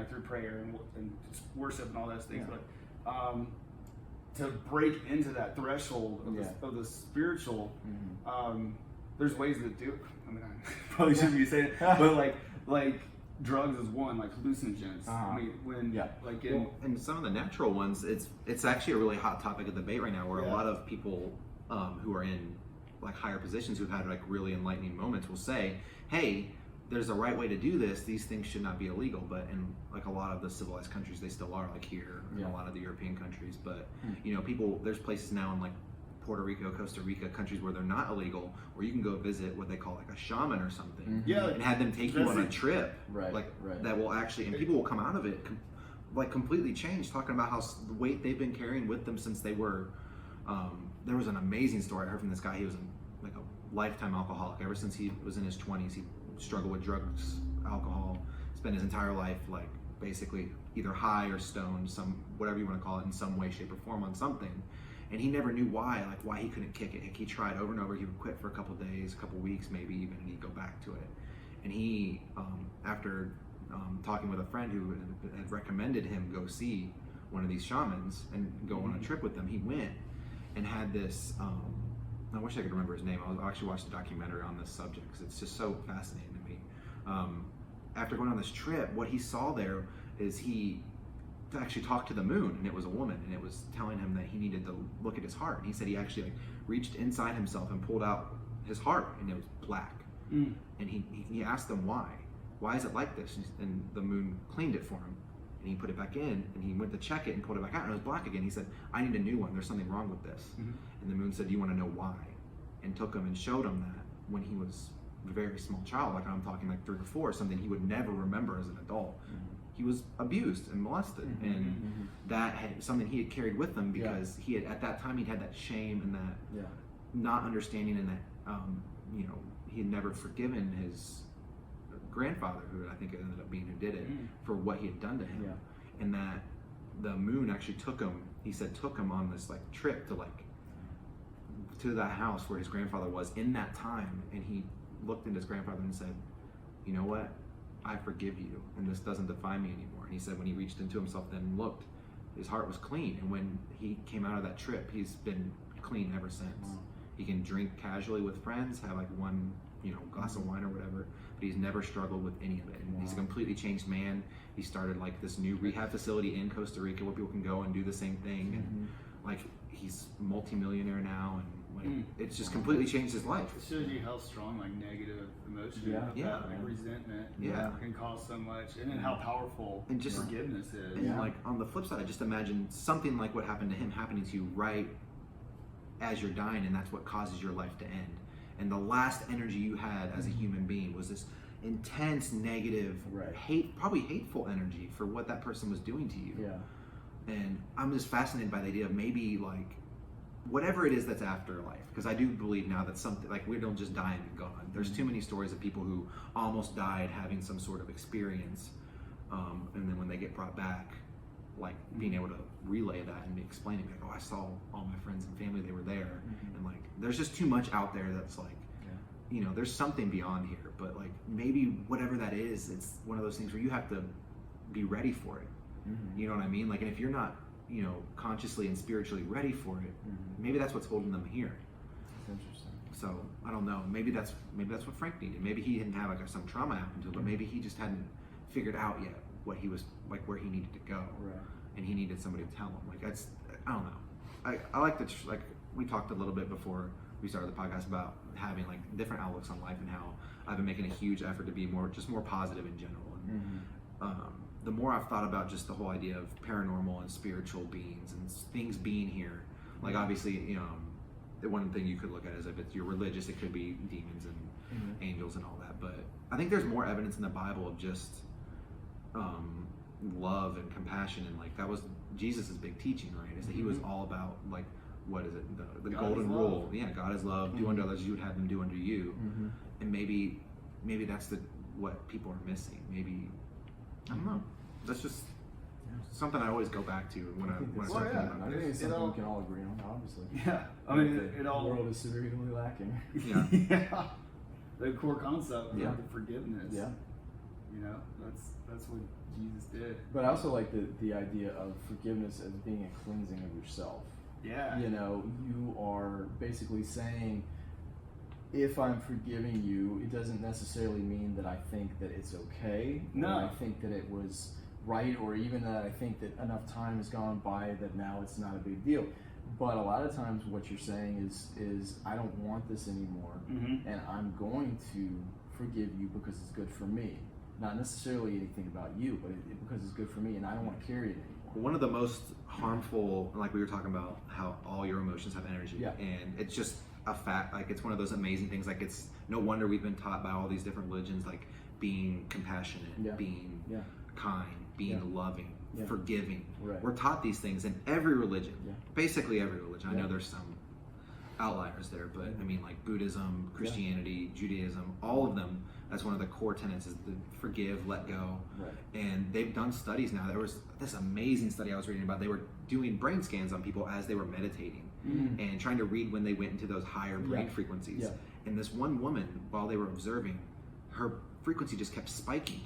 through prayer and worship and all those things, but to break into that threshold of the spiritual, there's ways to do it. I mean, I probably shouldn't be saying it, but like drugs is one, like hallucinogens. I mean, and some of the natural ones, it's actually a really hot topic of debate right now, where a lot of people who are in like higher positions, who've had like really enlightening moments, will say, hey, there's a right way to do this. These things should not be illegal. But in like a lot of the civilized countries, they still are, like here, in a lot of the European countries. But people, there's places now in like Puerto Rico, Costa Rica, countries where they're not illegal, where you can go visit what they call like a shaman or something, and have them take you on a trip, that will actually, and people will come out of it like completely changed, talking about how the weight they've been carrying with them since they were. There was an amazing story I heard from this guy. He was like a lifetime alcoholic. Ever since he was in his 20s, he struggled with drugs, alcohol, spent his entire life like basically either high or stoned, whatever you want to call it, in some way, shape, or form on something. And he never knew why he couldn't kick it. He tried over and over. He would quit for a couple days, a couple weeks maybe even, and he'd go back to it. And he, after talking with a friend who had recommended him go see one of these shamans and go on a trip with them, he went and had this, I wish I could remember his name. I actually watched a documentary on this subject because it's just so fascinating to me. After going on this trip, what he saw there is he actually talked to the moon, and it was a woman, and it was telling him that he needed to look at his heart. And he said he actually reached inside himself and pulled out his heart, and it was black. And he asked them why is it like this? And the moon cleaned it for him, and he put it back in, and he went to check it and pulled it back out, and it was black again. He said, I need a new one. There's something wrong with this. And the moon said, do you want to know why? And took him and showed him that when he was a very small child, like I'm talking like 3 or 4, something he would never remember as an adult. He was abused and molested, and that had something he had carried with him, because he had, at that time, he'd had that shame and that not understanding, and that he had never forgiven his grandfather, who I think it ended up being who did it, for what he had done to him, and that the moon actually took him on this like trip to that house where his grandfather was in that time, and he looked at his grandfather and said, you know what? I forgive you, and this doesn't define me anymore. And he said when he reached into himself then and looked, his heart was clean. And when he came out of that trip, he's been clean ever since. He can drink casually with friends, have like one glass of wine or whatever. But but he's never struggled with any of it. And he's a completely changed man. He started like this new rehab facility in Costa Rica where people can go and do the same thing. And like he's multimillionaire now, and like it's just completely changed his life. It shows you how strong like negative emotion, like resentment, can cause so much, and then how powerful and just forgiveness is. And like on the flip side, I just imagine something like what happened to him happening to you right as you're dying, and that's what causes your life to end. And the last energy you had as a human being was this intense, negative, probably hateful energy for what that person was doing to you. And I'm just fascinated by the idea of maybe like whatever it is that's afterlife, because I do believe now that something like we don't just die and be gone. There's too many stories of people who almost died having some sort of experience, and then when they get brought back, like being able to relay that and explaining like, oh, I saw all my friends and family, they were there, and like there's just too much out there that's like, you know, there's something beyond here, but like maybe whatever that is, it's one of those things where you have to be ready for it. You know what I mean? Like, and if you're not, you know, consciously and spiritually ready for it, maybe that's what's holding them here. That's interesting. So I don't know. Maybe that's what Frank needed. Maybe he didn't have like some trauma happen to him, but maybe he just hadn't figured out yet what he was like, where he needed to go, and he needed somebody to tell him. Like that's, I don't know. I like to like we talked a little bit before we started the podcast about having like different outlooks on life and how I've been making a huge effort to be more positive in general. And the more I've thought about just the whole idea of paranormal and spiritual beings and things being here, like obviously, you know, the one thing you could look at is if you're religious, it could be demons and angels and all that. But I think there's more evidence in the Bible of just love and compassion, and like that was Jesus's big teaching, right? Is that he was all about like, what is it? The golden rule. Yeah, God is love. Do unto others as you would have them do unto you. And maybe that's what people are missing. Maybe I don't know. That's just something I always go back to when I start thinking about I this. think it's something we can all agree on, obviously. Yeah, I mean, the world is severely lacking. Yeah. The core concept of the forgiveness. Yeah. You know, that's what Jesus did. But I also like the idea of forgiveness as being a cleansing of yourself. Yeah. You know, you are basically saying, if I'm forgiving you, it doesn't necessarily mean that I think that it's okay. No. Or I think that it was right, or even that I think that enough time has gone by that now it's not a big deal. But a lot of times what you're saying is I don't want this anymore, and I'm going to forgive you because it's good for me. Not necessarily anything about you, but because it's good for me, and I don't want to carry it anymore. One of the most harmful, like we were talking about, how all your emotions have energy, and it's just a fact. Like it's one of those amazing things. Like it's no wonder we've been taught by all these different religions, like being compassionate, being kind, being loving, forgiving. We're taught these things in every religion, basically every religion. I know there's some outliers there, but I mean like Buddhism, Christianity, Judaism, all of them. That's one of the core tenets is the forgive, let go. And they've done studies now. There was this amazing study I was reading about. They were doing brain scans on people as they were meditating and trying to read when they went into those higher brain frequencies. And this one woman, while they were observing, her frequency just kept spiking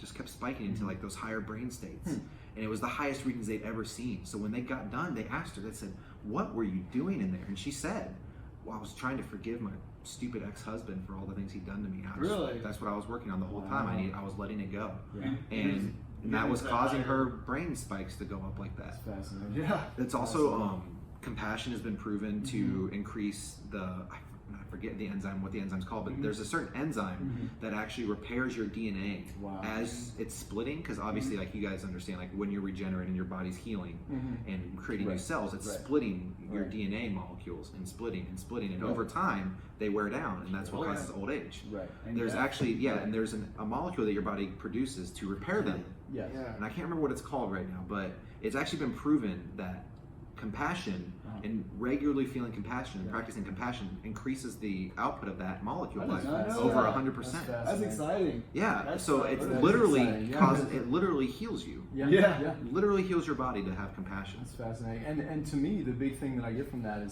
into like those higher brain states. And it was the highest readings they'd ever seen. So when they got done, they asked her, they said, what were you doing in there? And she said, well, I was trying to forgive my stupid ex-husband for all the things he'd done to me. Really? That's what I was working on the whole time. I was letting it go. And that was causing her brain spikes to go up like that. That's fascinating. It's also, compassion has been proven to increase I forget what the enzyme's called, but there's a certain enzyme that actually repairs your DNA as it's splitting, because obviously like you guys understand, like when you're regenerating, your body's healing and creating new cells, it's splitting your DNA molecules and splitting and over time they wear down, and that's what causes old age. There's actually and there's a molecule that your body produces to repair them. And I can't remember what it's called right now, but it's actually been proven that compassion and regularly feeling compassion and practicing compassion increases the output of that molecule by over 100%. That's exciting. So it literally causes, it literally heals you. Literally heals your body to have compassion. That's fascinating. And to me, the big thing that I get from that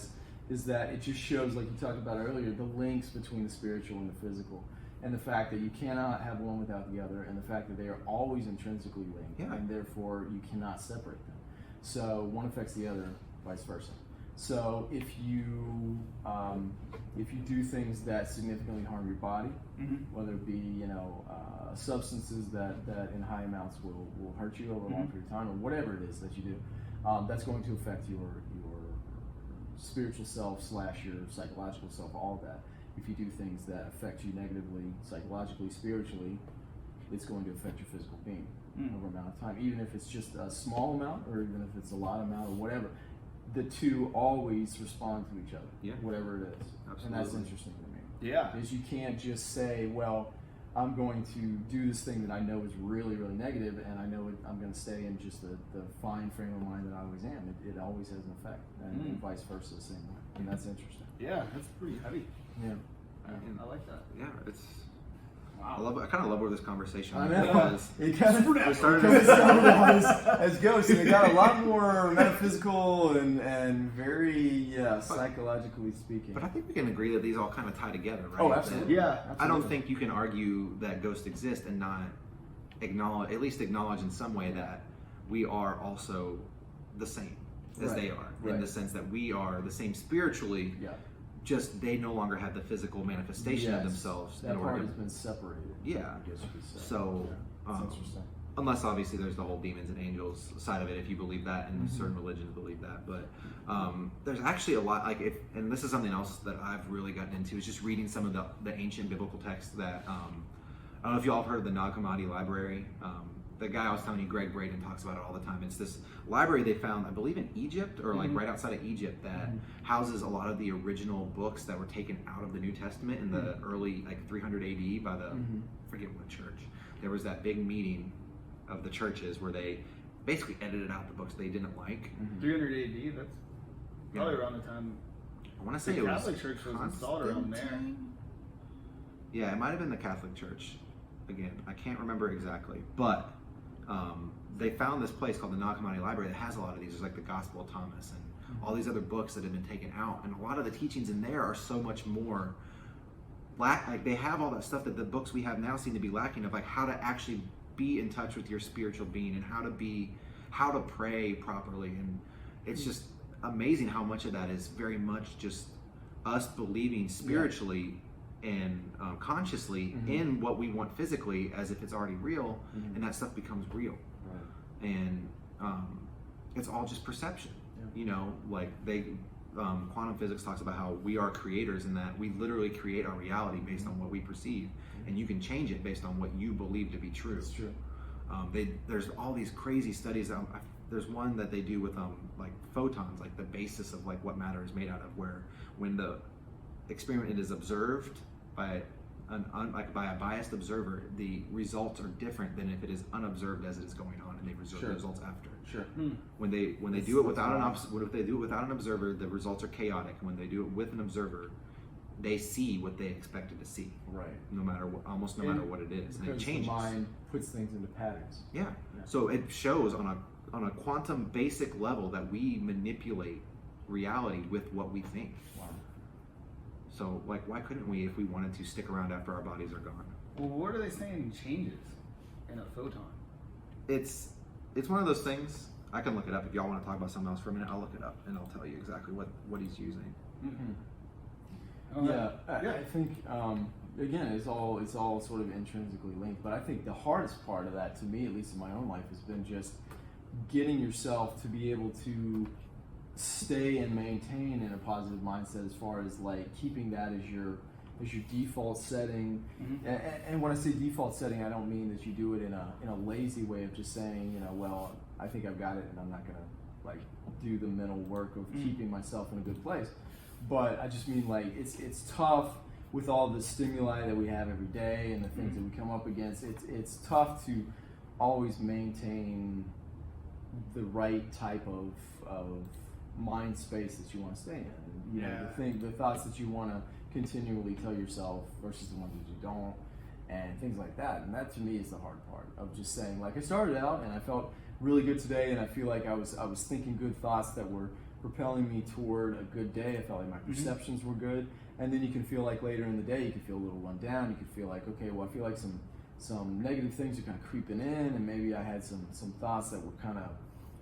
is that it just shows, like you talked about earlier, the links between the spiritual and the physical. And the fact that you cannot have one without the other, and the fact that they are always intrinsically linked, and therefore you cannot separate them. So one affects the other, vice versa. So if you do things that significantly harm your body, whether it be substances that in high amounts will hurt you over a long period of time, or whatever it is that you do, that's going to affect your spiritual self / your psychological self, all of that. If you do things that affect you negatively, psychologically, spiritually, it's going to affect your physical being over a amount of time. Even if it's just a small amount, or even if it's a lot amount, or whatever, the two always respond to each other, whatever it is. Absolutely. And that's interesting to me. Yeah. Because you can't just say, well, I'm going to do this thing that I know is really, really negative, and I know I'm going to stay in just the fine frame of mind that I always am. It always has an effect, and vice versa the same way. And that's interesting. Yeah, that's pretty heavy. Yeah. I like that. Yeah, it's. Wow. I kind of love where this conversation I went, know. because It kind of we started as ghosts, and it got a lot more metaphysical and very psychologically speaking. But I think we can agree that these all kind of tie together, right? Oh, absolutely. Yeah. Absolutely. I don't think you can argue that ghosts exist and not acknowledge in some way that we are also the same as they are, in the sense that we are the same spiritually. Yeah. Just they no longer have the physical manifestation of themselves. That part has been separated. Yeah. I guess you could say. So, that's interesting. Unless obviously there's the whole demons and angels side of it, if you believe that, and certain religions believe that. But there's actually a lot, and this is something else that I've really gotten into, is just reading some of the ancient biblical texts that, I don't know if you all have heard of the Nag Hammadi Library. The guy I was telling you, Greg Braden, talks about it all the time. It's this library they found, I believe, in Egypt, or right outside of Egypt, that houses a lot of the original books that were taken out of the New Testament in the early 300 AD by the I forget what church. There was that big meeting of the churches where they basically edited out the books they didn't like. 300 AD. That's probably around the time. I want to say the it was Catholic Church was installed around there. Yeah, it might have been the Catholic Church. Again, I can't remember exactly, but they found this place called the Nag Hammadi Library that has a lot of these. There's like the Gospel of Thomas and all these other books that have been taken out, and a lot of the teachings in there are so much more they have all that stuff that the books we have now seem to be lacking, of how to actually be in touch with your spiritual being and how to pray properly. And it's just amazing how much of that is very much just us believing spiritually and consciously in what we want physically, as if it's already real, and that stuff becomes real. Right. And it's all just perception. Quantum physics talks about how we are creators, and that we literally create our reality based on what we perceive, and you can change it based on what you believe to be true. That's true. There's all these crazy studies. There's one that they do with photons, the basis of what matter is made out of, where when the experiment is observed by a biased observer, the results are different than if it is unobserved as it is going on, and they observe the results after. Sure. When they do it without an observer, the results are chaotic. And when they do it with an observer, they see what they expected to see. Right. No matter what it is, and it changes. The mind puts things into patterns. Yeah. So it shows on a quantum basic level that we manipulate reality with what we think. Wow. So why couldn't we, if we wanted to, stick around after our bodies are gone? Well, what are they saying changes in a photon? It's one of those things. I can look it up if y'all want to talk about something else for a minute. I'll look it up and I'll tell you exactly what he's using. I think again, it's all sort of intrinsically linked. But I think the hardest part of that, to me, at least in my own life, has been just getting yourself to be able to stay and maintain in a positive mindset, as far as keeping that as your default setting. And when I say default setting, I don't mean that you do it in a lazy way of just saying, well, I think I've got it and I'm not gonna do the mental work of keeping myself in a good place. But I just mean it's tough with all the stimuli that we have every day and the things that we come up against. It's tough to always maintain the right type of mind space that you want to stay in. The thoughts that you want to continually tell yourself versus the ones that you don't, and things like that. And that, to me, is the hard part of just saying, I started out and I felt really good today, and I feel like I was thinking good thoughts that were propelling me toward a good day. I felt like my perceptions were good. And then you can feel later in the day, you can feel a little run down. You can feel okay, well, I feel like some negative things are kind of creeping in, and maybe I had some thoughts that were kind of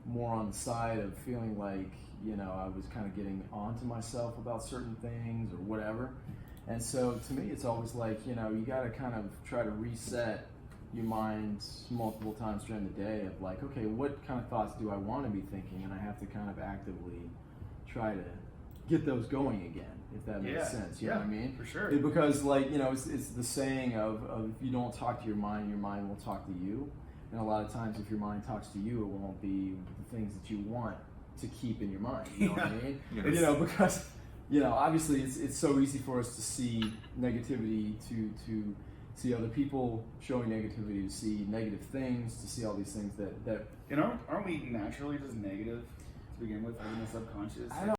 more on the side of feeling like, you know, I was kind of getting onto myself about certain things or whatever. And so to me, it's always like, you know, you got to kind of try to reset your mind multiple times during the day of like, okay, what kind of thoughts do I want to be thinking? And I have to kind of actively try to get those going again, if that makes sense. You know what I mean? For sure. Because, like, you know, it's the saying of if you don't talk to your mind will talk to you. And a lot of times, if your mind talks to you, it won't be the things that you want to keep in your mind. You know what I mean? Yes. You know, because, you know, obviously it's so easy for us to see negativity, to see other people showing negativity, to see negative things, to see all these things that And aren't we naturally just negative to begin with, like in the subconscious? I don't